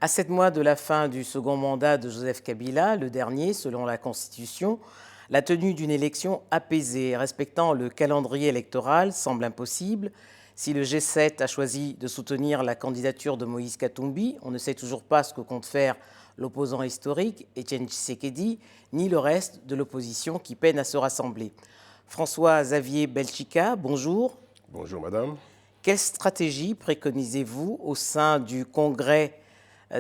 À 7 mois de la fin du second mandat de Joseph Kabila, le dernier selon la Constitution, la tenue d'une élection apaisée, respectant le calendrier électoral, semble impossible. Si le G7 a choisi de soutenir la candidature de Moïse Katumbi, on ne sait toujours pas ce que compte faire l'opposant historique, Étienne Tshisekedi, ni le reste de l'opposition qui peine à se rassembler. François-Xavier Belchica, bonjour. Bonjour madame. Quelle stratégie préconisez-vous au sein du Congrès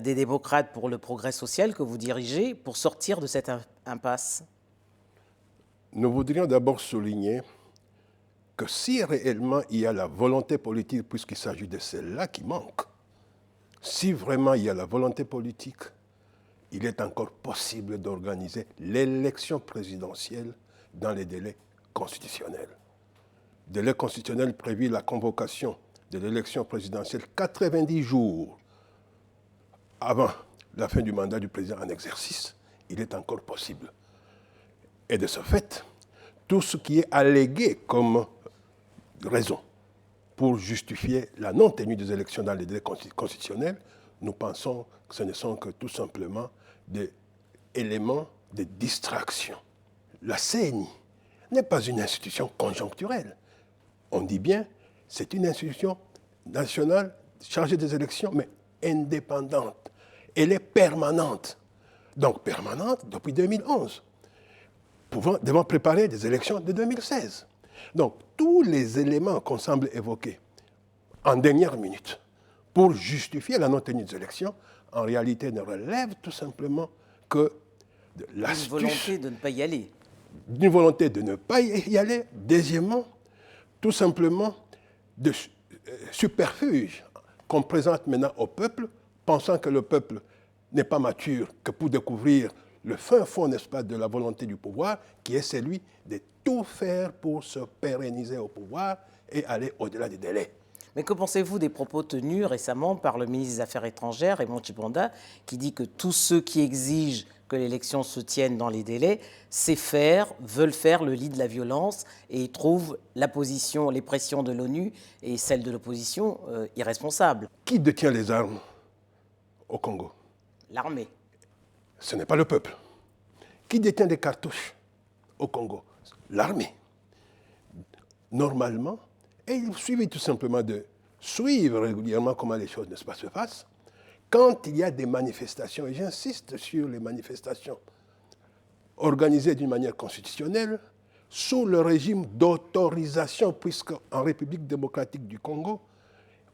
des démocrates pour le progrès social que vous dirigez pour sortir de cette impasse? Nous voudrions d'abord souligner que si réellement il y a la volonté politique, puisqu'il s'agit de celle-là qui manque, si vraiment il y a la volonté politique, il est encore possible d'organiser l'élection présidentielle dans les délais constitutionnels. Délai constitutionnel prévu la convocation de l'élection présidentielle 90 jours avant la fin du mandat du président en exercice, il est encore possible. Et de ce fait, tout ce qui est allégué comme raison pour justifier la non-tenue des élections dans les délais constitutionnels, nous pensons que ce ne sont que tout simplement des éléments de distraction. La CENI n'est pas une institution conjoncturelle. On dit bien, c'est une institution nationale chargée des élections, mais indépendante. Elle est permanente. Donc permanente depuis 2011. Devant préparer des élections de 2016. Donc, tous les éléments qu'on semble évoquer en dernière minute pour justifier la non-tenue des élections, en réalité ne relèvent tout simplement que de l'astuce. Une volonté de ne pas y aller. D'une volonté de ne pas y aller. Deuxièmement, tout simplement de superfuge qu'on présente maintenant au peuple, pensant que le peuple n'est pas mature que pour découvrir le fin fond, n'est-ce pas, de la volonté du pouvoir, qui est celui de tout faire pour se pérenniser au pouvoir et aller au-delà des délais. Mais que pensez-vous des propos tenus récemment par le ministre des Affaires étrangères, Raymond Tchibanda, qui dit que tous ceux qui exigent que l'élection se tienne dans les délais veulent faire le lit de la violence et ils trouvent la position, les pressions de l'ONU et celles de l'opposition irresponsables? Qui détient les armes au Congo? L'armée. Ce n'est pas le peuple. Qui détient des cartouches au Congo? L'armée. Normalement, et il suffit tout simplement de suivre régulièrement comment les choses, n'est-ce pas, se passent. Quand il y a des manifestations, et j'insiste sur les manifestations organisées d'une manière constitutionnelle, sous le régime d'autorisation, puisque en République démocratique du Congo,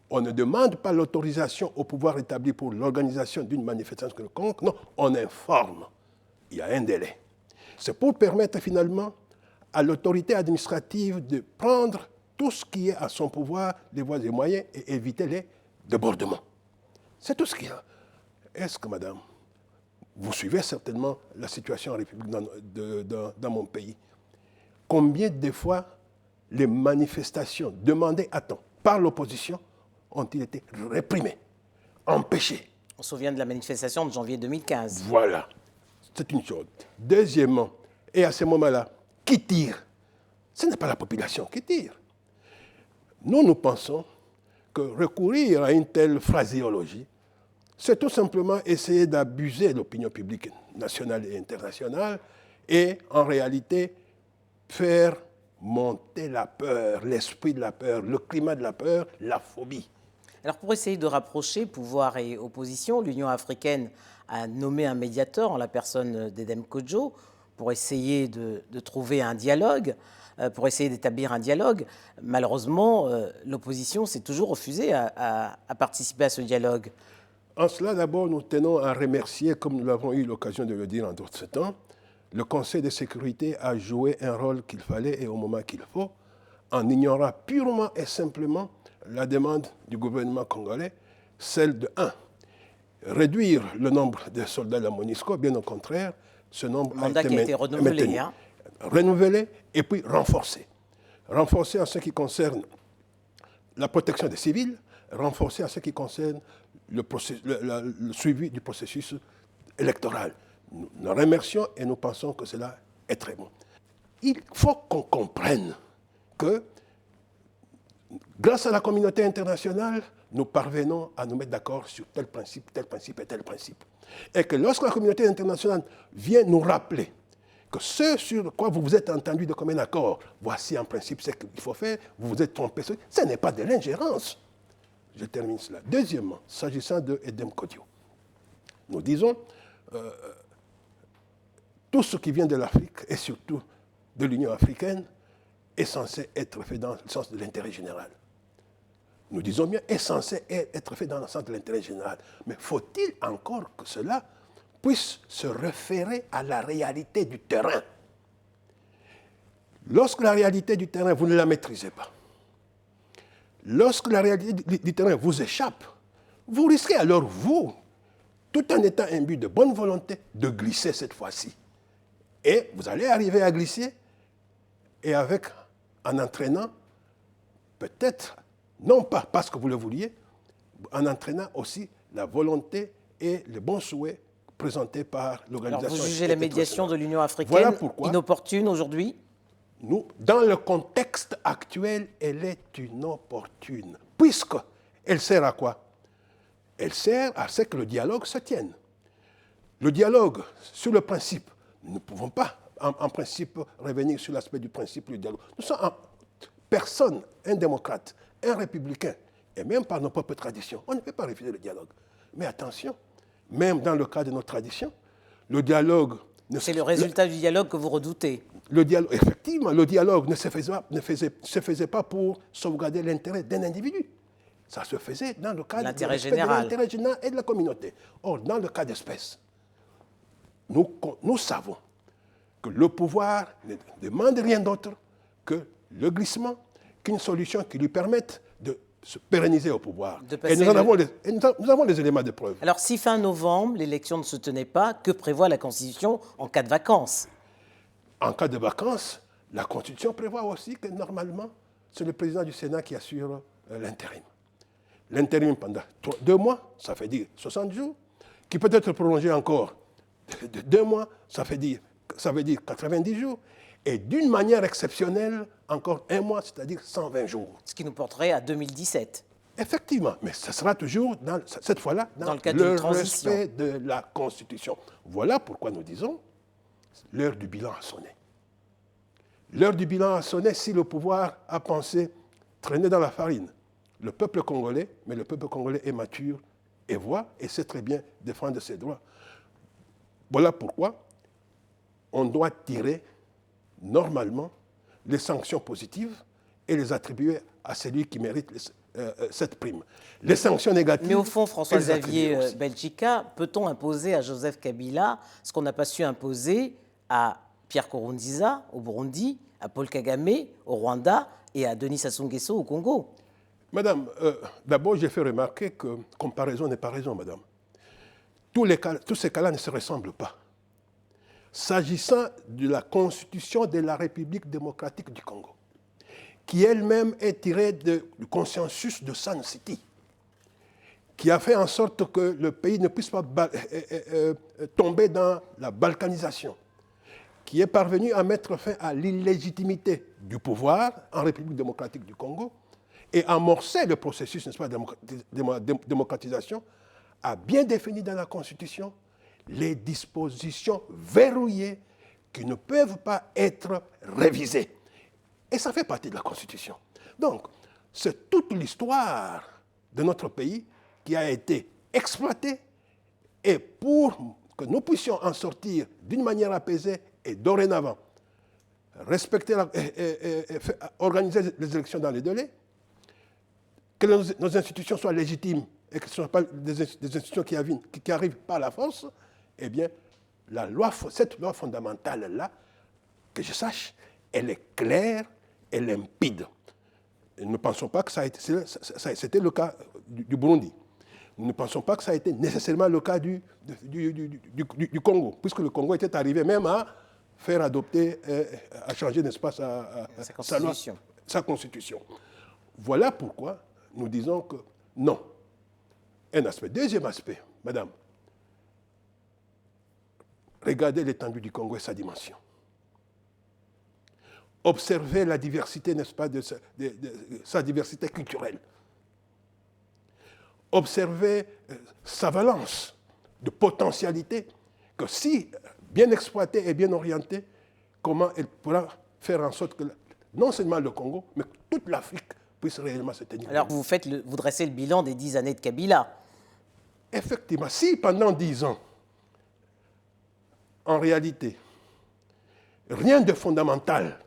on ne demande pas l'autorisation au pouvoir établi pour l'organisation d'une manifestation quelconque, non, on informe. Il y a un délai. C'est pour permettre finalement à l'autorité administrative de prendre tout ce qui est à son pouvoir, les voies et moyens, et éviter les débordements. C'est tout ce qu'il y a. Est-ce que, madame, vous suivez certainement la situation en République dans mon pays? Combien de fois les manifestations demandées à temps par l'opposition ont-ils été réprimés, empêchés? On se souvient de la manifestation de janvier 2015. Voilà, c'est une chose. Deuxièmement, et à ce moment-là, qui tire? Ce n'est pas la population qui tire. Nous pensons que recourir à une telle phraséologie, c'est tout simplement essayer d'abuser l'opinion publique nationale et internationale et en réalité faire monter la peur, l'esprit de la peur, le climat de la peur, la phobie. Alors pour essayer de rapprocher pouvoir et opposition, l'Union africaine a nommé un médiateur en la personne d'Edem Kodjo pour essayer de trouver un dialogue, pour essayer d'établir un dialogue. Malheureusement, l'opposition s'est toujours refusée à participer à ce dialogue. En cela, d'abord, nous tenons à remercier, comme nous l'avons eu l'occasion de le dire en d'autres temps, le Conseil de sécurité a joué un rôle qu'il fallait et au moment qu'il faut, en ignorant purement et simplement la demande du gouvernement congolais, celle de 1. Réduire le nombre de soldats de la MONUSCO, bien au contraire, ce nombre a été renouvelé. Renouvelé et puis renforcé. Renforcé en ce qui concerne la protection des civils, renforcé en ce qui concerne le suivi du processus électoral. Nous remercions et nous pensons que cela est très bon. Il faut qu'on comprenne que grâce à la communauté internationale, nous parvenons à nous mettre d'accord sur tel principe et tel principe. Et que lorsque la communauté internationale vient nous rappeler que ce sur quoi vous vous êtes entendu de commun accord, voici en principe ce qu'il faut faire, vous vous êtes trompé, ce n'est pas de l'ingérence. Je termine cela. Deuxièmement, s'agissant de Edem Kodio, nous disons tout ce qui vient de l'Afrique et surtout de l'Union africaine est censé être fait dans le sens de l'intérêt général. Nous disons bien est censé être fait dans le sens de l'intérêt général. Mais faut-il encore que cela puisse se référer à la réalité du terrain? Lorsque la réalité du terrain, vous ne la maîtrisez pas, lorsque la réalité du terrain vous échappe, vous risquez alors, vous, tout en étant imbu de bonne volonté, de glisser cette fois-ci. Et vous allez arriver à glisser, et en entraînant, peut-être, non pas parce que vous le vouliez, en entraînant aussi la volonté et le bon souhait présentés par l'organisation. Alors vous jugez la médiation de l'Union africaine inopportune aujourd'hui? Nous, dans le contexte actuel, elle est inopportune. Puisqu'elle sert à quoi? Elle sert à ce que le dialogue se tienne. Le dialogue, sur le principe, nous ne pouvons pas, en principe, revenir sur l'aspect du principe du dialogue. Nous sommes personne, un démocrate, un républicain, et même par nos propres traditions, on ne peut pas refuser le dialogue. Mais attention, même dans le cas de nos traditions, le dialogue... C'est le résultat du dialogue que vous redoutez. Effectivement, le dialogue ne se faisait pas pour sauvegarder l'intérêt d'un individu. Ça se faisait dans le cadre de l'intérêt général et de la communauté. Or, dans le cas d'espèce, nous savons que le pouvoir ne demande rien d'autre que le glissement, qu'une solution qui lui permette de se pérenniser au pouvoir. Et nous avons les éléments de preuve. Alors, si fin novembre, l'élection ne se tenait pas, que prévoit la Constitution en cas de vacances? En cas de vacances, la Constitution prévoit aussi que normalement, c'est le président du Sénat qui assure l'intérim. L'intérim pendant 2 mois, ça fait dire 60 jours, qui peut être prolongé encore de 2 mois, ça veut dire 90 jours, et d'une manière exceptionnelle, encore 1 mois, c'est-à-dire 120 jours. Ce qui nous porterait à 2017. Effectivement, mais ce sera toujours, cette fois-là, dans le respect de la Constitution. Voilà pourquoi nous disons, l'heure du bilan a sonné. L'heure du bilan a sonné si le pouvoir a pensé traîner dans la farine le peuple congolais, mais le peuple congolais est mature et voit et sait très bien défendre ses droits. Voilà pourquoi on doit tirer normalement les sanctions positives et les attribuer à celui qui mérite cette prime. Les sanctions négatives... Mais au fond, François-Xavier Belgica, peut-on imposer à Joseph Kabila ce qu'on n'a pas su imposer à Pierre Nkurunziza au Burundi, à Paul Kagame au Rwanda et à Denis Sassou Nguesso au Congo? Madame, d'abord, j'ai fait remarquer que comparaison n'est pas raison, madame. Tous ces cas-là ne se ressemblent pas. S'agissant de la Constitution de la République démocratique du Congo, qui elle-même est tirée du consensus de Sun City, qui a fait en sorte que le pays ne puisse pas tomber dans la balkanisation, qui est parvenu à mettre fin à l'illégitimité du pouvoir en République démocratique du Congo et amorcer le processus, n'est-ce pas, de démocratisation, a bien défini dans la Constitution les dispositions verrouillées qui ne peuvent pas être révisées. Et ça fait partie de la Constitution. Donc, c'est toute l'histoire de notre pays qui a été exploitée, et pour que nous puissions en sortir d'une manière apaisée et dorénavant respecter, organiser les élections dans les délais, que nos institutions soient légitimes et que ce ne soient pas des institutions qui arrivent par la force, eh bien, cette loi fondamentale-là, que je sache, elle est claire et limpide. Et nous ne pensons pas que c'était le cas du Burundi. Nous ne pensons pas que ça a été nécessairement le cas du Congo, puisque le Congo était arrivé même à faire adopter, à changer, n'est-ce pas, sa constitution. Voilà pourquoi nous disons que non. Un aspect. Deuxième aspect, madame, regardez l'étendue du Congo et sa dimension. observer la diversité, n'est-ce pas, de sa diversité culturelle. Observer sa valence de potentialité, que si bien exploitée et bien orientée, comment elle pourra faire en sorte que non seulement le Congo, mais toute l'Afrique puisse réellement se tenir. Alors, vous dressez le bilan des 10 années de Kabila. Effectivement, si pendant 10 ans, en réalité, rien de fondamental,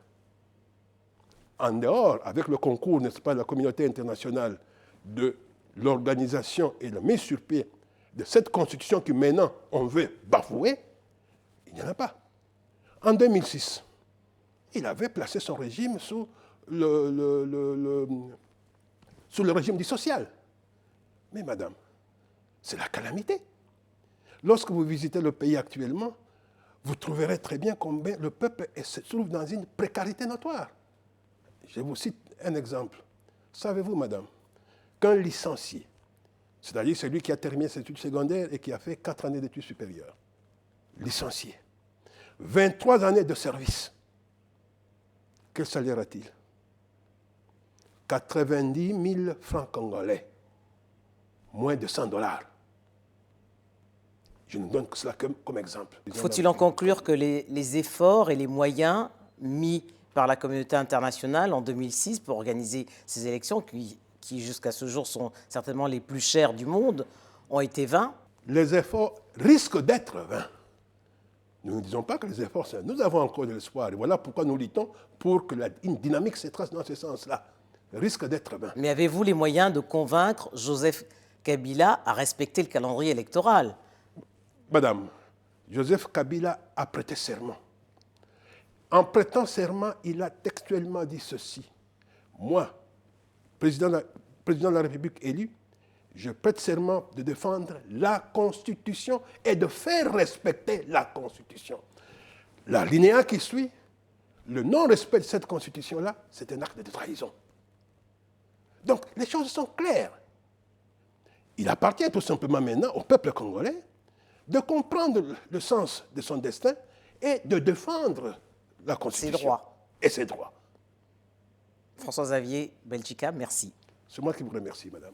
en dehors, avec le concours, n'est-ce pas, de la communauté internationale, de l'organisation et la mise sur pied de cette constitution que maintenant on veut bafouer, il n'y en a pas. En 2006, il avait placé son régime sous le régime du social. Mais madame, c'est la calamité. Lorsque vous visitez le pays actuellement, vous trouverez très bien combien le peuple se trouve dans une précarité notoire. Je vous cite un exemple. Savez-vous, madame, qu'un licencié, c'est-à-dire celui qui a terminé ses études secondaires et qui a fait 4 années d'études supérieures, licencié, 23 années de service, quel salaire a-t-il? 90 000 francs congolais, moins de 100 $. Je ne donne que cela comme exemple. Faut-il en conclure que les efforts et les moyens mis par la communauté internationale en 2006 pour organiser ces élections, qui jusqu'à ce jour sont certainement les plus chères du monde, ont été vains? Les efforts risquent d'être vains. Nous ne disons pas que les efforts sont vains. Nous avons encore de l'espoir. Et voilà pourquoi nous luttons pour que une dynamique se trace dans ce sens-là. Risque d'être vain. Mais avez-vous les moyens de convaincre Joseph Kabila à respecter le calendrier électoral? Madame, Joseph Kabila a prêté serment. En prêtant serment, il a textuellement dit ceci. Moi, président de la République élu, je prête serment de défendre la Constitution et de faire respecter la Constitution. La linéa qui suit, le non-respect de cette Constitution-là, c'est un acte de trahison. Donc, les choses sont claires. Il appartient tout simplement maintenant au peuple congolais de comprendre le sens de son destin et de défendre la Constitution. Ses droits. Et ses droits. François-Xavier Belgica, merci. C'est moi qui vous remercie, madame.